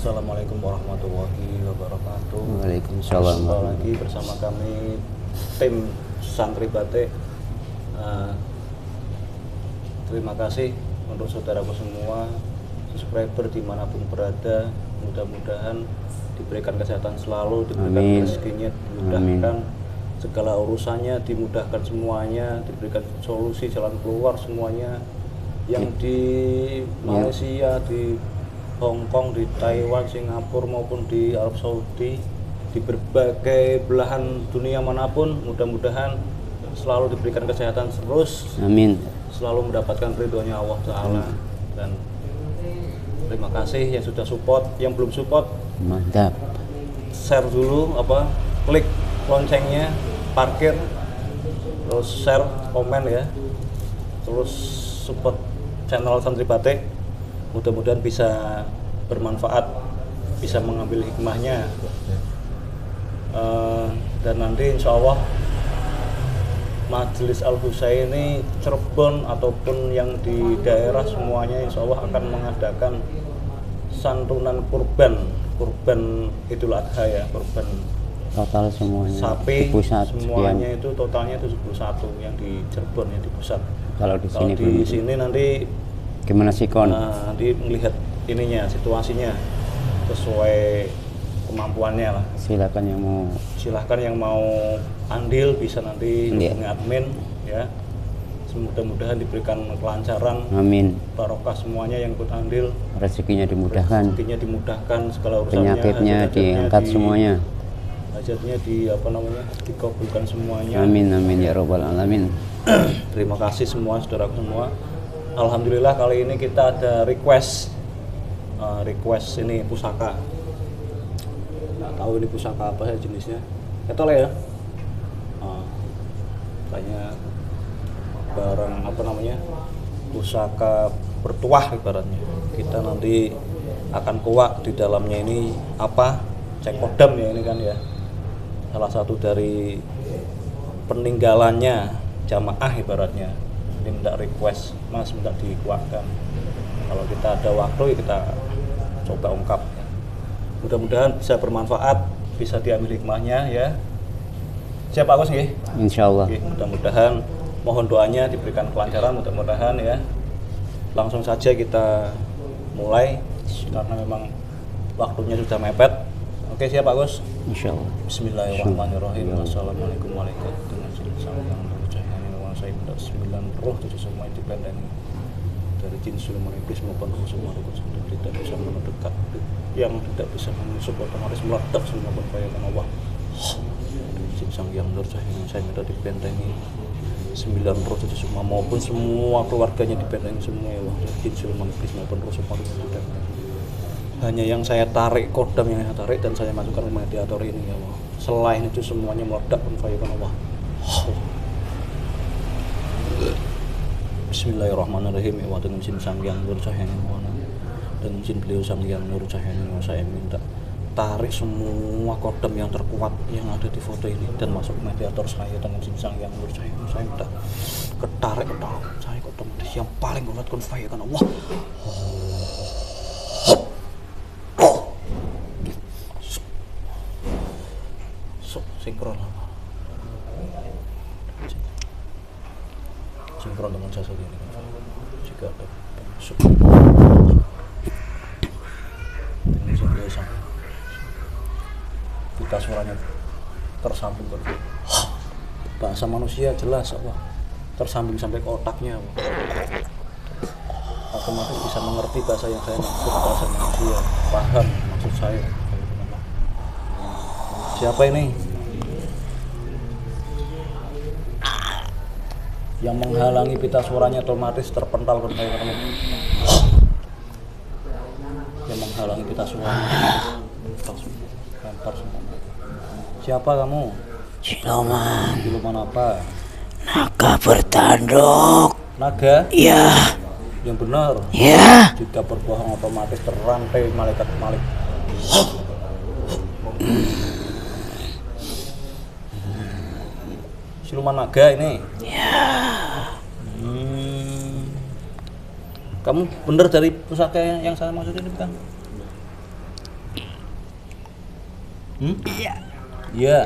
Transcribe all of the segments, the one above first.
Assalamualaikum warahmatullahi wabarakatuh. Waalaikumsalam. Jumpa lagi bersama kami tim Santri Batik. Terima kasih untuk saudaraku semua, subscriber dimanapun berada. Mudah-mudahan diberikan kesehatan selalu, diberikan rezekinya, dimudahkan segala urusannya, dimudahkan semuanya, diberikan solusi jalan keluar semuanya. Yang di Malaysia, di Hong Kong, di Taiwan, Singapura maupun di Arab Saudi, di berbagai belahan dunia manapun, mudah-mudahan selalu diberikan kesehatan terus. Amin. Selalu mendapatkan ridhonya Allah Ta'ala. Dan terima kasih yang sudah support, yang belum support Mantap. share dulu, klik loncengnya, parkir, terus share, komen ya, terus support channel Santri Batik. Mudah-mudahan bisa bermanfaat, bisa mengambil hikmahnya, dan nanti insya Allah Majelis Al-Husaini Cirebon ataupun yang di daerah semuanya insya Allah akan mengadakan santunan kurban Idul Adha ya, kurban Total semuanya sapi, pusat semuanya sekian. itu totalnya 71 yang di Cirebon, yang di pusat. Kalau di sini di sini nanti gimana sih kon? nanti melihat ininya, situasinya sesuai kemampuannya lah. Silahkan yang mau andil bisa nanti hubungi admin ya. Mudah-mudahan diberikan kelancaran, Amin. barokah semuanya yang ikut andil, Rezekinya dimudahkan, segala urusannya, penyakitnya diangkat semuanya. hajatnya dikabulkan semuanya. Amin amin ya robbal alamin. Terima kasih semua saudaraku semua. Alhamdulillah kali ini kita ada request ini pusaka. Nggak tahu ini pusaka apa ya jenisnya. Ketol ya. Kayaknya barang pusaka bertuah ibaratnya. Kita nanti akan kuak di dalamnya ini apa? Cek kodam ya ini kan ya. Salah satu dari peninggalannya jamaah ibaratnya. Ini minta request, Mas minta dikuatkan. Kalau kita ada waktu ya kita coba ungkap ya. Mudah-mudahan bisa bermanfaat, bisa diambil hikmahnya ya. Siap Pak Gus nggih? Insyaallah. Mudah-mudahan mohon doanya diberikan kelancaran, mudah-mudahan ya. Langsung saja kita mulai karena memang waktunya sudah mepet. Oke, siap Pak Gus? Insyaallah. Bismillahirrahmanirrahim. Assalamualaikum warahmatullahi wabarakatuh. 9 roh itu semua dipendengi dari jin siluman iblis maupun roh semua tidak bisa mendekat, yang tidak bisa menusuk otomatis meledak semua berbayakan Allah. Jin sang yang nur cahaya saya minta dipendengi 9 roh itu semua maupun semua keluarganya dipendengi semua ya Allah. Jin siluman iblis maupun roh semua tidak. Hanya yang saya tarik kodam yang saya tarik dan saya masukkan ke mediator ini ya Allah. Selain itu semuanya meledak berbayakan Allah. Bismillahirrahmanirrahim. Ya dengan jin sang yang nur cahaya dan jin beliau sang yang nur cahaya saya minta tarik semua kodam yang terkuat yang ada di foto ini dan masuk mediator saya dengan jin sang yang nur cahaya saya minta ketarik ke dalam saya kodam yang paling kuat konfirmasikan Allah. Sinkron dengan jasa ini jika ada masuk kita suaranya tersambung ke bahasa manusia jelas Allah, tersambung sampai ke otaknya Allah. Otomatis bisa mengerti bahasa yang saya maksud, bahasa manusia paham maksud saya. Siapa ini yang menghalangi pita suaranya otomatis terpental ke kamu. Yang menghalangi pita suaranya lempar semua. Siapa kamu? Siluman apa? Naga bertanduk. Naga? Iya. Yang benar? Iya. Jika berbohong otomatis terrantai malaikat malik. Siluman naga ini? Iya. Kamu benar dari pusaka yang saya maksud ini bukan? Iya. Iya.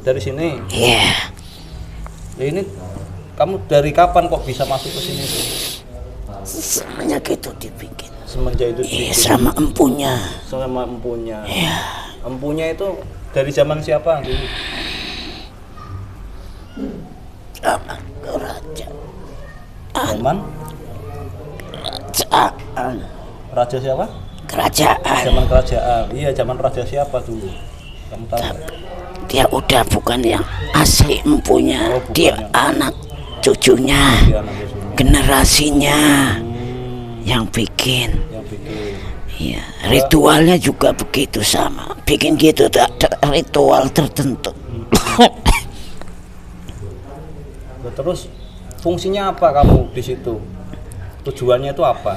Dari sini. Iya. Ya ini kamu dari kapan kok bisa masuk ke sini? Semenjak itu dibikin. Semenjak itu Iya, dibikin. sama empunya. Sama empunya. Iya. Empunya itu dari zaman siapa dulu? Sama kerajaan. Zaman Kerajaan. raja siapa? Kerajaan. Zaman kerajaan. Iya, zaman raja siapa dulu? Kamu tahu? nggak? Dia udah bukan yang asli empunya. Oh, bukan Dia yang- anak cucunya. Dia anak cucunya. Generasinya Hmm, yang bikin. yang bikin. Iya, ritualnya juga begitu sama. Bikin gitu ada ritual tertentu. Nah, terus fungsinya apa kamu di situ? Tujuannya itu apa?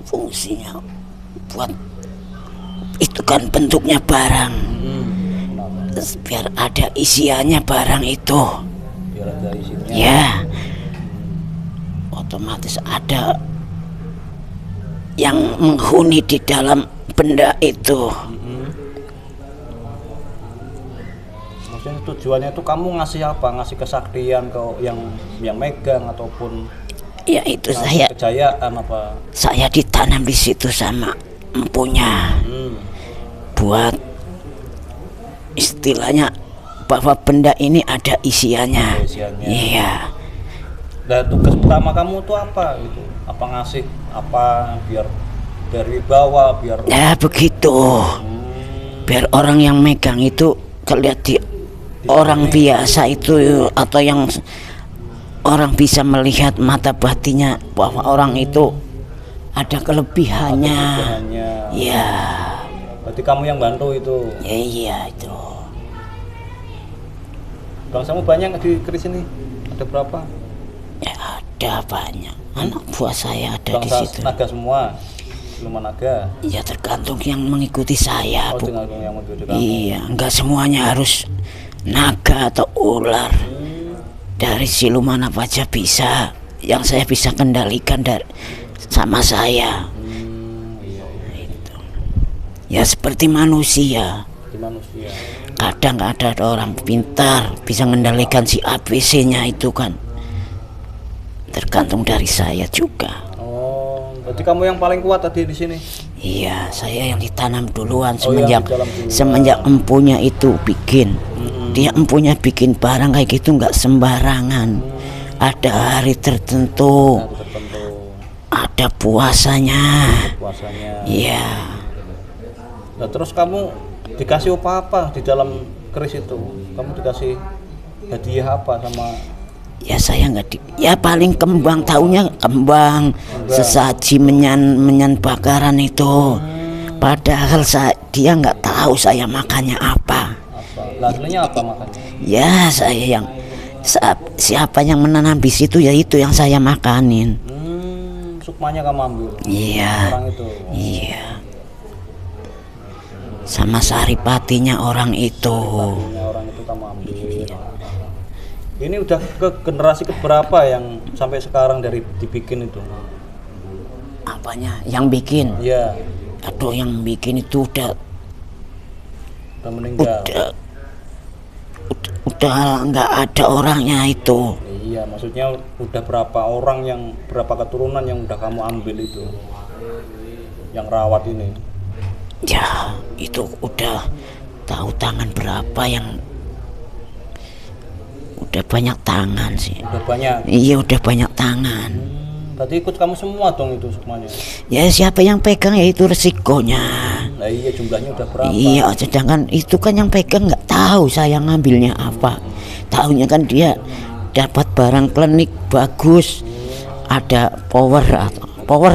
Fungsinya buat itu kan bentuknya barang. Kenapa? Terus biar ada isiannya barang itu. Biar ada isinya. Ya. Otomatis ada yang menghuni di dalam benda itu. Maksudnya tujuannya itu kamu ngasih apa? Ngasih kesaktian ke yang megang ataupun Ya itu ngasih saya kejayaan apa? ditanam di situ sama empunya. Buat istilahnya bahwa benda ini ada isiannya. Ada isiannya. Iya. Dan tugas pertama kamu tuh apa gitu? Apa ngasih apa biar dari bawah biar Ya begitu. Biar orang yang megang itu kelihatan orang biasa itu atau yang orang bisa melihat mata batinnya bahwa orang itu ada kelebihannya. hanya. Ya, Berarti kamu yang bantu itu. ya iya itu. Bangsamu banyak di keris ini? Ada berapa? Ya ada banyak. Anak buah saya ada di Bangsa situ. naga semua. Siluman naga. Ya tergantung yang mengikuti saya, Oh, Bu. dengan yang mengikuti kamu. Iya, enggak semuanya harus naga atau ular. Dari siluman apa aja bisa. Yang saya bisa kendalikan dari sama saya. Iya. Itu. Ya seperti manusia. Di manusia. Kadang ada orang pintar bisa mengendalikan si ABC-nya itu kan. Tergantung dari saya juga. Oh, berarti kamu yang paling kuat tadi di sini. Iya, saya yang ditanam duluan Oh, yang semenjak di dalam duluan. semenjak empunya itu bikin. Dia empunya bikin barang kayak gitu nggak sembarangan. Ada hari tertentu, Nah, tertentu ada puasanya. puasanya. Iya, Nah, terus kamu dikasih apa di dalam keris itu? Kamu dikasih hadiah apa sama? ya saya nggak ya paling kembang, taunya kembang, sesaji menyan bakaran itu. Padahal dia nggak tahu saya makannya apa. Lah, aslinya apa makannya? Ya saya yang siapa yang menanam di situ ya itu yang saya makanin. Sukmanya kamu ambil. Iya. Orang itu. Iya. Sama saripatinya orang itu. Punya orang itu kamu ambil. Ini udah ke generasi keberapa yang sampai sekarang dari dibikin itu? Apanya? Yang bikin? Iya, Aduh, yang bikin itu udah meninggal. udah nggak ada orangnya itu. Iya, maksudnya udah berapa orang yang berapa keturunan yang udah kamu ambil itu? Yang rawat ini. Ya, itu udah tahu tangan berapa yang udah banyak tangan sih. Udah banyak. Iya, udah banyak tangan. Berarti ikut kamu semua dong itu semuanya. Ya siapa yang pegang ya itu resikonya. Nah, iya jumlahnya udah berapa? Iya, sedangkan itu kan yang pegang nggak tahu saya ngambilnya apa. Tahunya kan dia dapat barang klinik bagus, ada power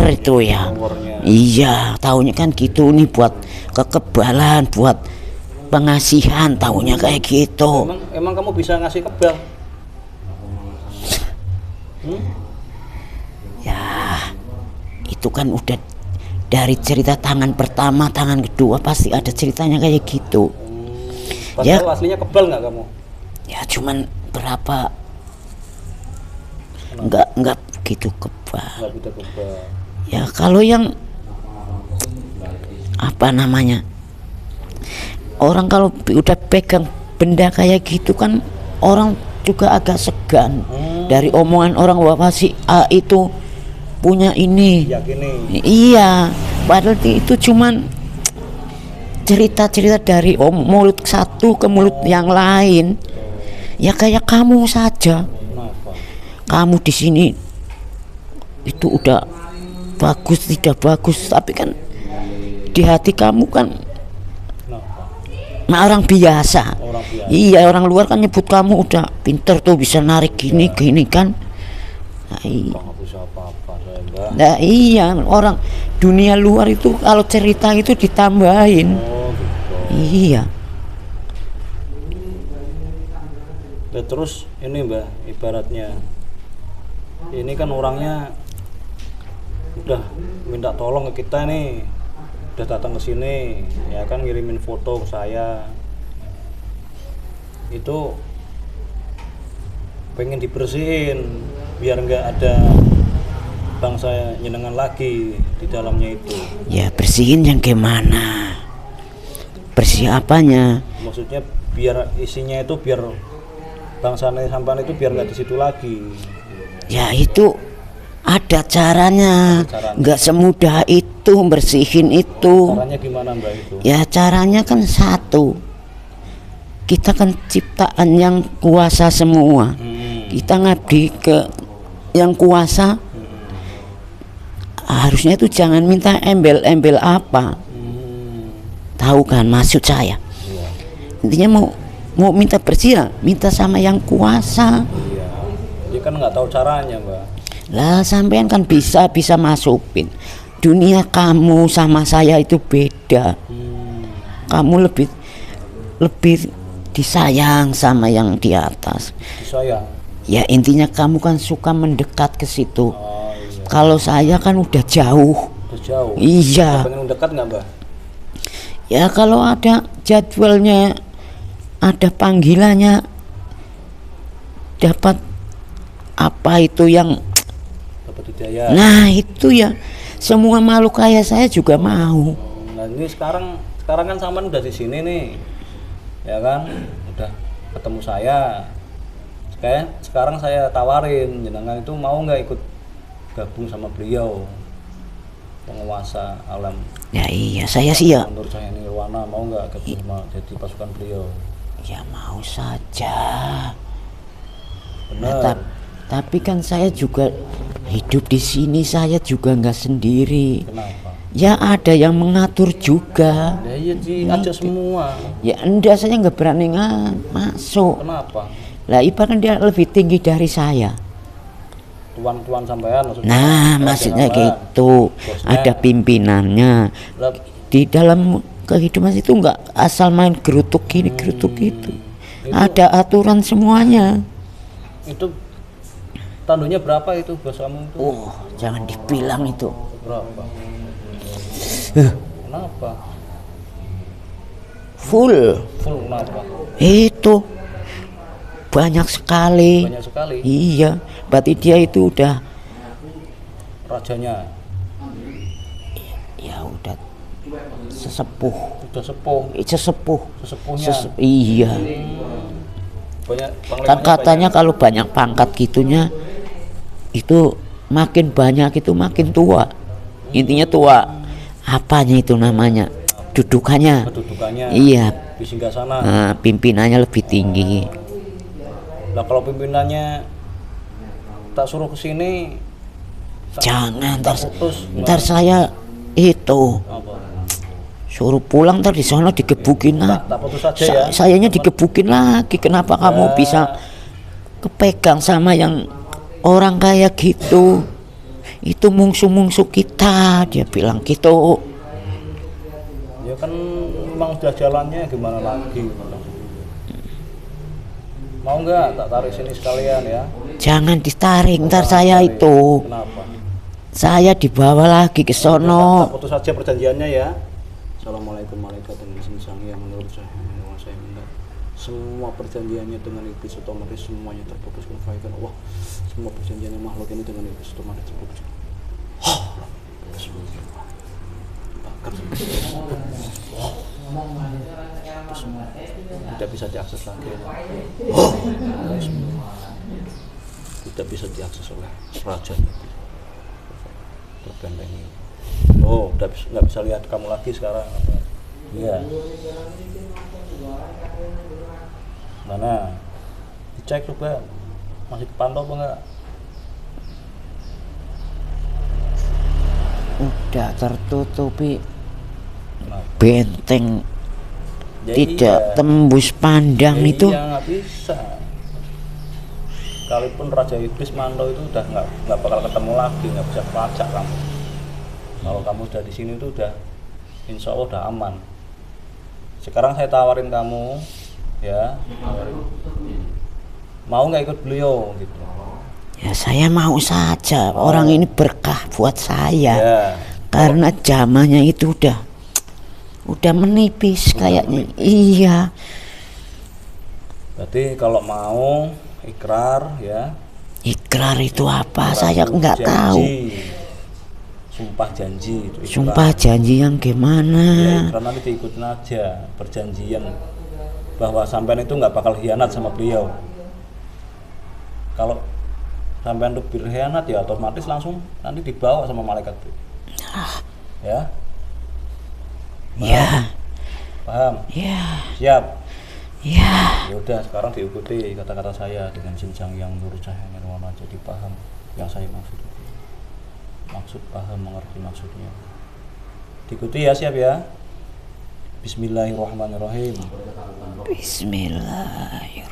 itu ya. Powernya. Iya, tahunya kan gitu nih buat kekebalan, buat pengasihan, tahunya kayak gitu. Emang kamu bisa ngasih kebal? Ya, itu kan udah dari cerita tangan pertama, tangan kedua pasti ada ceritanya kayak gitu. Ya. Padahal aslinya kebal nggak kamu? Ya cuman berapa nggak begitu kebal. Nggak bisa kebal. Ya kalau yang apa namanya, orang kalau udah pegang benda kayak gitu kan orang juga agak segan dari omongan orang bahwa si A itu punya ini. Yakini. Iya, padahal itu cuman cerita-cerita dari mulut satu ke mulut yang lain. Ya kayak kamu saja. Kenapa? Kamu di sini itu udah bagus tidak bagus, tapi kan di hati kamu kan Kenapa? orang biasa. Orang biasa. Iya, orang luar kan nyebut kamu udah pinter tuh, bisa narik gini gini kan. Nah, Nggak bisa apa-apa saya, Mbak. nah iya, orang dunia luar itu kalau cerita itu ditambahin. Oh gitu. Iya. Ya, terus ini Mbak, ibaratnya ini kan orangnya udah minta tolong ke kita nih, udah datang ke sini ya kan, ngirimin foto ke saya, itu pengen dibersihin biar nggak ada bangsa nyenengan lagi di dalamnya itu. Ya bersihin yang gimana? Bersih apanya? Maksudnya biar isinya itu biar bangsa sampan itu biar nggak di situ lagi. Ya itu ada caranya. Nggak semudah itu bersihin itu. Caranya gimana Mbak itu? Ya caranya kan satu. Kita kan ciptaan yang kuasa semua. Kita ngabdi ke yang kuasa. Harusnya itu jangan minta embel-embel apa. Tahu kan maksud saya? Iya. Intinya mau minta bersih ya, minta sama yang kuasa. Iya. Dia kan nggak tahu caranya Mbak. Lah sampean kan bisa masukin. Dunia kamu sama saya itu beda. Kamu lebih disayang sama yang di atas. Disayang. Ya intinya kamu kan suka mendekat ke situ. Oh iya. Kalau saya kan udah jauh. Udah jauh. Iya. Pengen mendekat nggak Mbak? Ya kalau ada jadwalnya, ada panggilannya, dapat apa itu yang, Dapat hidayah. nah itu ya semua makhluk kayak saya juga mau. Nah ini sekarang kan Saman udah di sini nih, ya kan, udah ketemu saya. Sekarang saya tawarin, jenengan itu mau nggak ikut gabung sama beliau, penguasa alam. Ya iya, saya sih ya. Menurut saya Nirwana, mau nggak gabung sama jadi pasukan beliau? Ya mau saja. Benar. Nah, tapi kan saya juga hidup di sini, saya juga nggak sendiri. Kenapa? Ya ada yang mengatur juga. Ya iya diajak semua. Ya enggak, saya nggak berani masuk. Kenapa? Lah ibaratnya dia lebih tinggi dari saya. Tuan-tuan sampean maksudnya? Nah maksudnya gitu. Bosnya. Ada pimpinannya. Lah, Di dalam kehidupan itu nggak asal main gerutuk gini gerutuk gitu. Ada aturan semuanya. itu tandunya berapa itu bos kamu itu? Oh jangan dibilang itu. Berapa? Kenapa? Full Kenapa? itu banyak sekali. Banyak sekali. Iya, berarti dia itu udah Rajanya ya udah sesepuh. udah sepuh. Sesepuhnya. Sesepuhnya. Iya. Banyak Kan panglimanya katanya kalau banyak pangkat gitunya itu makin banyak itu makin tua. Intinya tua. Apanya itu namanya? Dudukannya. kedudukannya. Iya. Di singgah sana. Nah, pimpinannya lebih tinggi. Lah kalau pimpinannya tak suruh ke sini, Jangan putus. ntar saya itu Apa? suruh pulang, ntar di sana digebukin lah. Tak putus saja ya. Sayanya digebukin lagi. Kenapa kamu bisa kepegang sama yang orang kayak gitu? Itu mungsu-mungsu kita, dia bilang gitu. Ya kan memang sudah jalannya, gimana lagi? Mau nggak tak tarik sini sekalian ya? Jangan ditarik, ntar saya itu. Kenapa? Saya dibawa lagi ke Tak sono. putus saja perjanjiannya ya. Assalamualaikum warahmatullahi wabarakatuh. Yang menurut saya benar. Semua perjanjiannya dengan iblis otomatis semuanya terputus. Wah, semua perjanjiannya makhluk ini dengan iblis otomatis terputus. Tidak bisa diakses lagi. Tidak bisa diakses oleh raja. Terbentengi. Oh, nggak bisa lihat kamu lagi sekarang. Iya. Mana? Dicek coba. Masih kepantau apa enggak? Udah tertutupi Nah, benteng, ya tidak iya. tembus pandang Ya itu. iya, nggak bisa. Sekalipun Raja Iblis mantau itu udah nggak bakal ketemu lagi, nggak bisa pelacak kamu. Kalau kamu udah di sini tuh udah, insya Allah udah aman. Sekarang saya tawarin kamu, ya, mau nggak ikut beliau gitu. Ya saya mau saja, orang ini berkah buat saya. Ya. Karena zamannya itu udah menipis kayaknya. Iya. Berarti kalau mau ikrar ya. Ikrar itu apa? Ikrar Saya itu nggak janji. tahu. Sumpah janji itu ikrar. Sumpah janji yang Ya, gimana? ikrar nanti diikutin aja, perjanjian bahwa sampean itu nggak bakal khianat sama beliau. Kalau sampean itu berkhianat ya otomatis langsung nanti dibawa sama malaikat. Ya. Ya, Paham? ya, Siap. ya. Ya udah sekarang diikuti kata-kata saya dengan sinjang yang nurut cahaya nirwana, jadi paham yang saya maksud. Maksud paham, mengerti maksudnya. Diikuti ya, siap ya. Bismillahirrahmanirrahim. Bismillahirrahmanirrahim.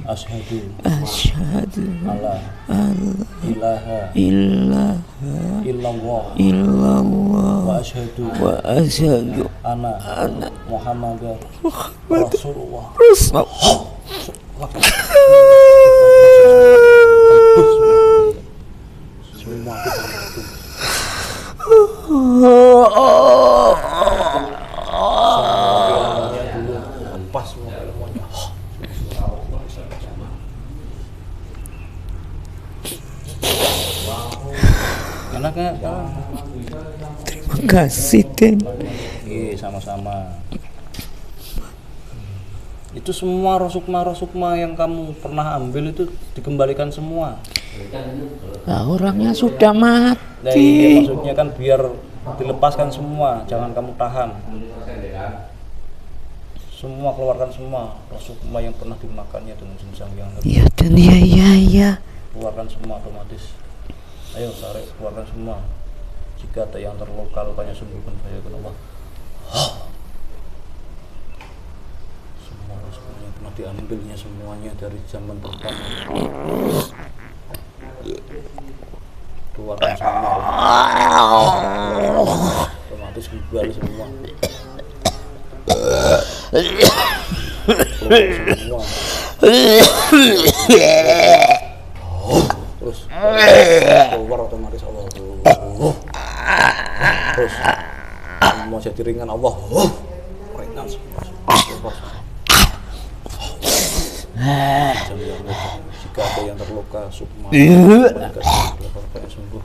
Asyhadu Asyhadu alla ilaha illallah illallah wa asyhadu ana Muhammadar Rasulullah. Semua itu lepas semuanya. Enaknya Terima kasih, Den. iya sama-sama. Itu semua rosukma yang kamu pernah ambil itu dikembalikan semua. Nah, orangnya sudah Nah, mati. iya, maksudnya kan biar dilepaskan semua, jangan kamu tahan. Semua keluarkan semua rosukma yang pernah dimakannya dengan jinjang yang Iya, Den, iya. keluarkan semua otomatis. Ayo tarik, keluarkan semua. Jika ada yang terluka, lukanya sembuhkan saya ke Allah. Semua rosukma yang pernah diambilnya semuanya dari zaman pertama. Keluarkan semua. Otomatis kembali semua. Semua. Terus keluar otomatis Allah. Terus semua jadi ringan Allah. Ringan semua. Jika ada yang terluka, sukma sembuh.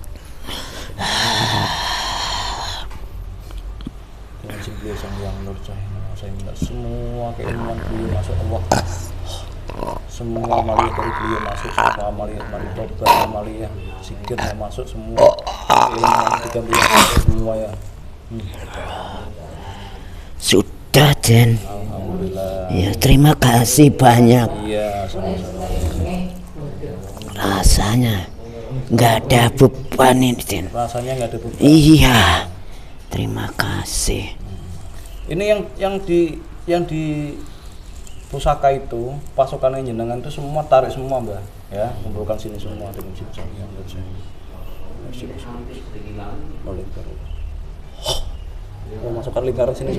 Dengan beliau sang yang nur cahaya, saya minta semua keinginan beliau masuk Allah. Semua amaliyah dari beliau masuk, semua amaliyah tobat, amaliyah zikirnya masuk semua. Keinginan kita beliau masuk semua ya. Sudah, Den. Alhamdulillah. Ya, terima kasih banyak. Iya, sama-sama. Rasanya nggak ada beban ini, Den. Rasanya nggak ada beban. Iya. Terima kasih. Ini yang di pusaka itu pasukan jenengan itu semua tarik semua, Mbak, ya, kumpulkan sini semua dengan jinjang yang masukkan lingkaran sini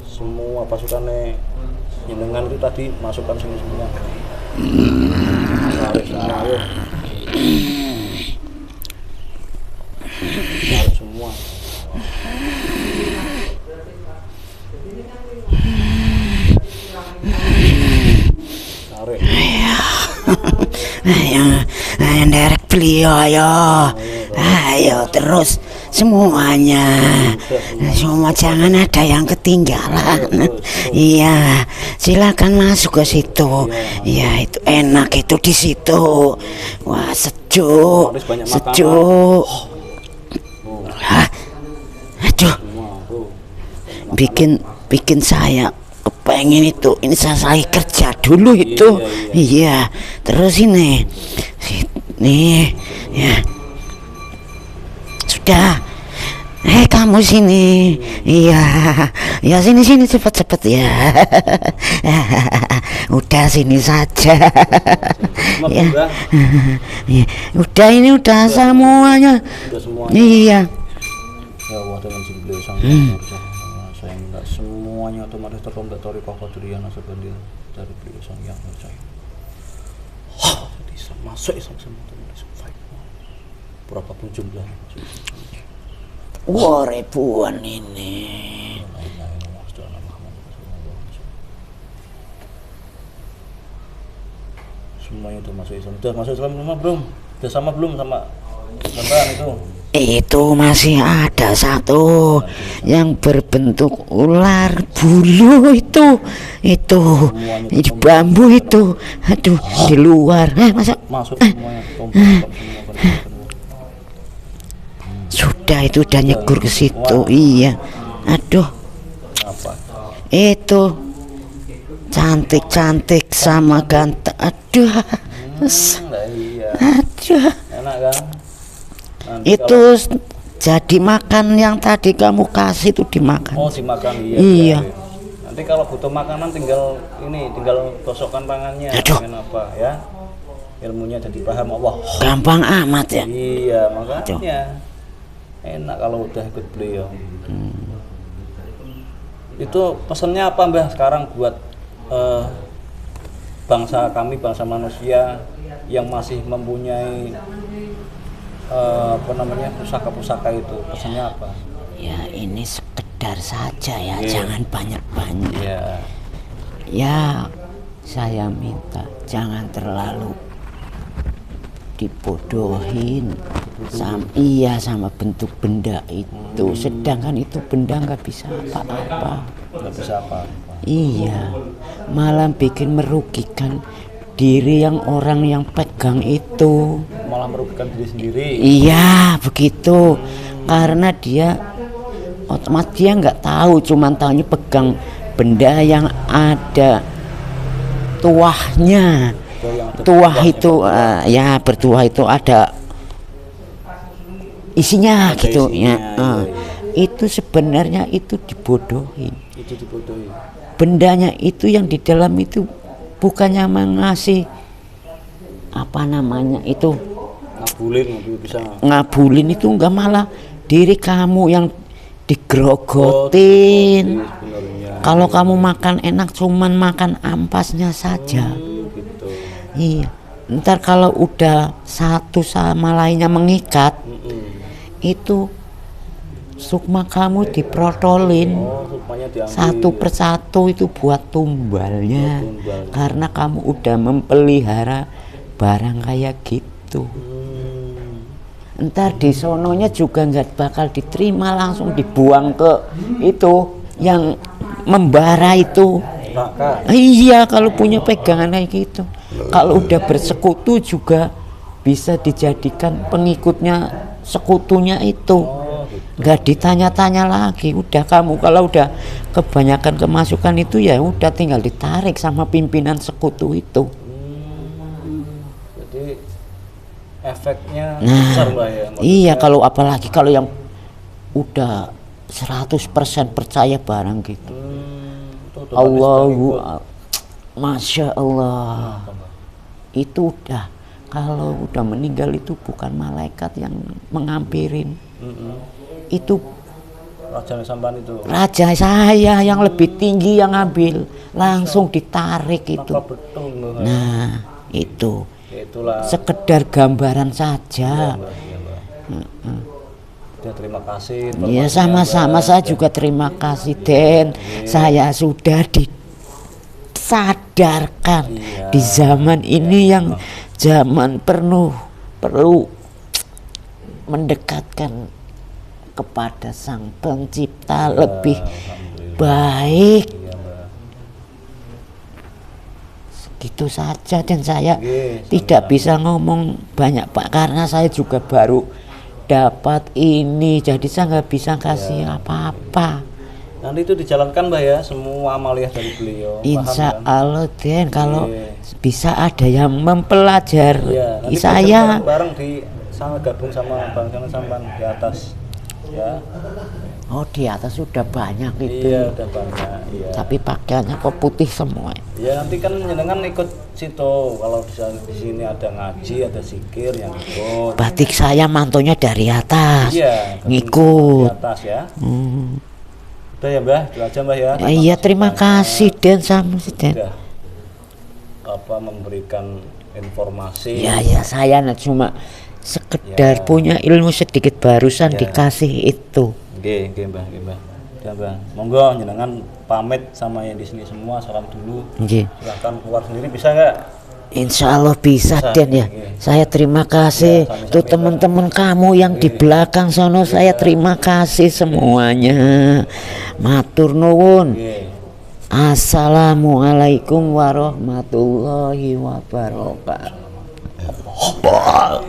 semua pasukannya jenengan itu tadi masukkan sini semua, tarik semua, ayo tarik semua. Tarik. Ayo, derek beliau, ayo. Ayo terus semuanya, semua jangan ada yang ketinggalan. Iya, silakan masuk ke situ. Iya, itu enak itu di situ. Wah, sejuk, sejuk. Hah? Aduh, bikin saya kepengen itu. Ini saya lagi kerja dulu itu. Iya, terus ini, nih, ya. Sudah, kamu sini, iya, ya sini cepet ya, udah sini saja, ya, udah ini udah semuanya, iya. Ya Allah, dengan izin beliau sang saya minta semuanya otomatis terkomplek dari Qadiriyah Nasabandia dari beliau sang yang saya. Bisa masuk sama otomatis baik. Berapapun jumlahnya. Wah, ribuan ini. Semuanya udah masuk Islam. Udah masuk Islam belum? Udah sama belum sama Bang itu? Itu masih ada satu yang berbentuk ular bulu itu di bambu itu. Aduh, di luar. Masuk semuanya. Sudah itu udah nyegur ke situ. Iya. Aduh. Apa? Itu cantik sama ganteng. Aduh. Iya. Aduh. Enak kan? Nanti itu kalau jadi makan yang tadi kamu kasih itu dimakan. Oh, dimakan iya. Nanti kalau butuh makanan tinggal gosokkan tangannya. Apa ya? Ilmunya jadi paham Allah. Gampang amat ya. Iya, makanya. Enak kalau udah ikut beliau. Itu pesannya apa Mbah sekarang buat bangsa kami, bangsa manusia yang masih mempunyai pusaka-pusaka itu, pesannya apa? Ya ini sekedar saja ya, jangan banyak-banyak. Ya saya minta jangan terlalu dibodohin sama bentuk benda itu. Sedangkan itu benda nggak bisa apa-apa. Iya, malah bikin merugikan diri orang yang pegang itu. Malah merugikan diri sendiri. Iya, begitu. Karena dia otomatis dia nggak tahu, cuman tahunya pegang benda yang ada tuahnya. Tuah itu ya bertuah itu ada isinya gitu ya. Itu sebenarnya itu dibodohin. Bendanya itu yang di dalam itu bukannya mengasih ngabulin itu enggak, malah diri kamu yang digerogotin. Kalau kamu makan enak cuman makan ampasnya saja. Iya, ntar kalau udah satu sama lainnya mengikat, itu sukma kamu diprotolin satu persatu itu buat tumbalnya. Karena kamu udah mempelihara barang kayak gitu. Ntar di sononya juga nggak bakal diterima, langsung dibuang ke itu yang membara itu. Iya, kalau punya pegangan kayak gitu. Kalau udah bersekutu juga bisa dijadikan pengikutnya sekutunya itu. Nggak ditanya-tanya lagi. Udah kamu kalau udah kebanyakan kemasukan itu ya udah tinggal ditarik sama pimpinan sekutu itu. Jadi efeknya besar Mbak ya. Iya, kalau apalagi kalau yang udah 100% percaya barang gitu. Allahu Masya Allah. Itu udah, kalau udah meninggal itu bukan malaikat yang mengampirin. Itu raja saya yang lebih tinggi yang ngambil, langsung ditarik itu. Nah itu sekedar gambaran saja. Terima kasih. Ya sama-sama, saya juga terima kasih Den. Saya sudah disadarkan di zaman ini yang zaman perlu mendekatkan kepada Sang Pencipta Ya, lebih alhamdulillah. baik. Iya, Mbak. Gitu saja, dan saya Oke, tidak sama-sama. bisa ngomong banyak Pak, karena saya juga baru dapat ini, jadi saya nggak bisa kasih Ya. apa-apa. Nanti itu dijalankan Mbak ya, semua amaliyah dari beliau. Paham Insya kan? Allah Den, kalau Iya. bisa ada yang mempelajari Iya, nanti saya. bareng di sama gabung sama Bang Jangan Sampan di atas. Ya. Oh, di atas sudah banyak itu. Iya, udah banyak. Iya. Tapi pakaiannya kok putih semua. Ya nanti kan jenengan ikut situ. Kalau di sini ada ngaji, ada zikir yang ikut. Batik saya mantonya dari atas. Iya, gabung Ngikut. di atas ya. Hmm. Udah ya Mbah, itu aja Mbah ya. Iya, terima kasih Den, sama si Den. Udah memberikan informasi. Ya saya cuma sekedar Ya. punya ilmu sedikit, barusan Ya. dikasih itu. Oke Mbah, Mbah. Ya Mbah. Monggo jenengan pamit sama yang di sini semua, salam dulu. Nggih. Silahkan keluar sendiri bisa nggak? Insya Allah bisa Bisa, Den ya. iya. Saya terima kasih. Ya, sami-sami, Tuh teman-teman kamu yang di belakang sono, saya terima kasih semuanya. Matur nuwun. Oke. Assalamualaikum warahmatullahi wabarakatuh. Enak Pak.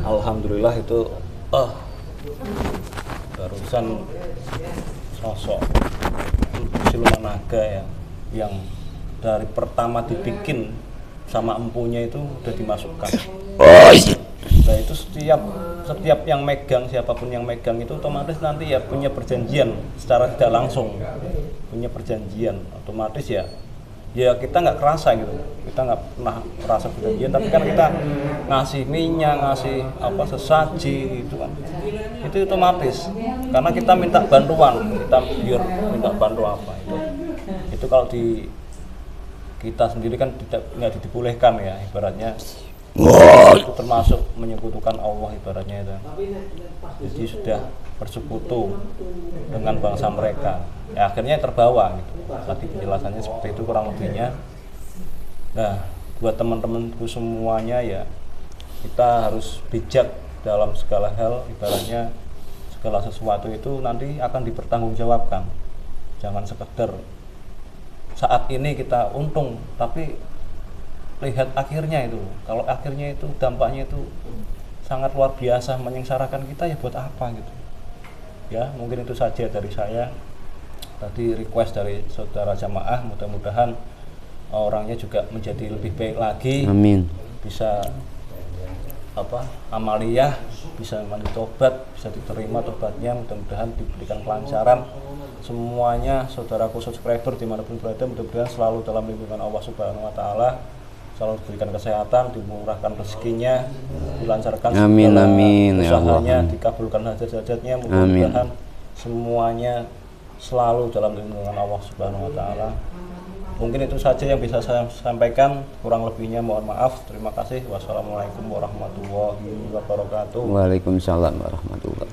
Alhamdulillah itu barusan sosok siluman naga ya, yang dari pertama dibikin sama empunya itu udah dimasukkan. Nah itu setiap yang megang, siapapun yang megang itu otomatis nanti ya punya perjanjian secara tidak langsung, punya perjanjian otomatis ya kita nggak kerasa gitu, kita nggak pernah merasa perjanjian, tapi kan kita ngasih minyak, ngasih apa sesaji gitu kan, itu otomatis karena kita minta bantuan, kita biar minta bantu apa itu kalau di kita sendiri kan nggak dibolehkan ya, ibaratnya itu termasuk menyekutukan Allah ibaratnya itu. Jadi sudah bersekutu dengan bangsa mereka. Ya akhirnya terbawa gitu. Tadi penjelasannya seperti itu kurang lebihnya. Nah, buat teman-temanku semuanya ya, kita harus bijak dalam segala hal, ibaratnya segala sesuatu itu nanti akan dipertanggungjawabkan. Jangan sekedar saat ini kita untung, tapi lihat akhirnya itu. Kalau akhirnya itu dampaknya itu sangat luar biasa, menyengsarakan kita, ya buat apa gitu. Ya, mungkin itu saja dari saya. Tadi request dari saudara jamaah, mudah-mudahan orangnya juga menjadi lebih baik lagi. Amin. Bisa amaliyah, bisa mandi tobat, bisa diterima tobatnya, mudah-mudahan diberikan kelancaran. Semuanya saudaraku subscriber dimanapun berada, mudah-mudahan selalu dalam lindungan Allah Subhanahu Wa Taala, selalu diberikan kesehatan, dimurahkan rezekinya, dilancarkan Amin, segala amin, ya Allah. usahanya, dikabulkan hajat-hajatnya, mudah-mudahan semuanya selalu dalam lindungan Allah Subhanahu Wa Taala. Mungkin itu saja yang bisa saya sampaikan, kurang lebihnya mohon maaf. Terima kasih. Wassalamualaikum warahmatullahi wabarakatuh. Waalaikumsalam warahmatullahi